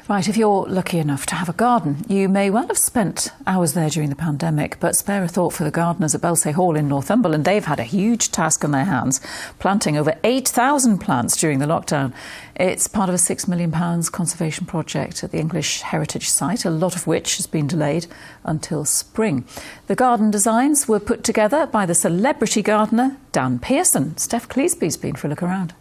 Right, if you're lucky enough to have a garden, you may well have spent hours there during the pandemic, but spare a thought for the gardeners at Belsay Hall in Northumberland. They've had a huge task on their hands, planting over 8,000 plants during the lockdown. It's part of a £6 million conservation project at the English Heritage Site, a lot of which has been delayed until spring. The garden designs were put together by the celebrity gardener Dan Pearson. Steph Cleeseby's been for a look around.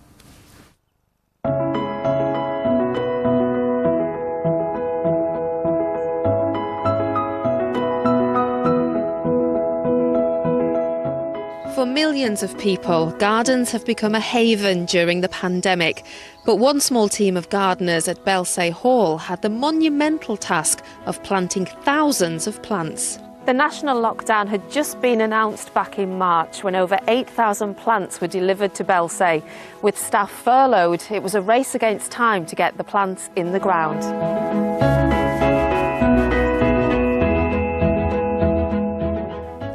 For millions of people, gardens have become a haven during the pandemic. But one small team of gardeners at Belsay Hall had the monumental task of planting thousands of plants. The national lockdown had just been announced back in March when over 8,000 plants were delivered to Belsay. With staff furloughed, it was a race against time to get the plants in the ground.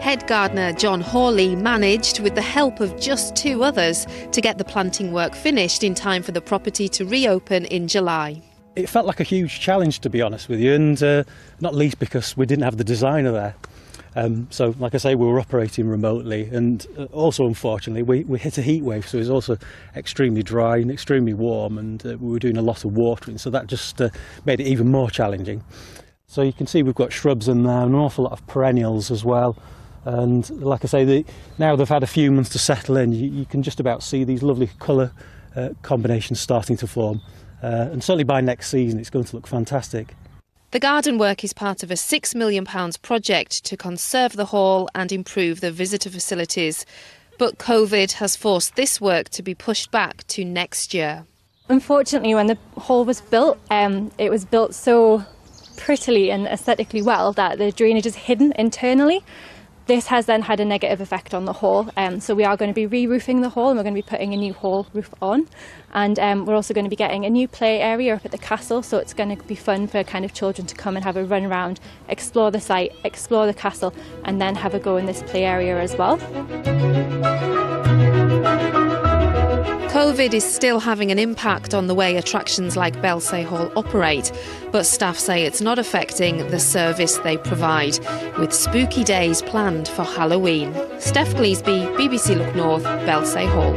Head gardener John Hawley managed, with the help of just two others, to get the planting work finished in time for the property to reopen in July. It felt like a huge challenge, to be honest with you, and not least because we didn't have the designer there. So, like I say, we were operating remotely, and also, unfortunately, we hit a heat wave, so it was also extremely dry and extremely warm, and we were doing a lot of watering, so that just made it even more challenging. So you can see we've got shrubs in there, an awful lot of perennials as well. And like I say, now they've had a few months to settle in, you can just about see these lovely colour combinations starting to form. And certainly by next season it's going to look fantastic. The garden work is part of a £6 million project to conserve the hall and improve the visitor facilities. But COVID has forced this work to be pushed back to next year. Unfortunately, when the hall was built, it was built so prettily and aesthetically well that the drainage is hidden internally. This has then had a negative effect on the hall, so we are going to be re-roofing the hall and we're going to be putting a new hall roof on, and we're also going to be getting a new play area up at the castle, so it's going to be fun for kind of children to come and have a run around, explore the site, explore the castle, and then have a go in this play area as well. COVID is still having an impact on the way attractions like Belsay Hall operate, but staff say it's not affecting the service they provide, with spooky days planned for Halloween. Steph Cleesby, BBC Look North, Belsay Hall.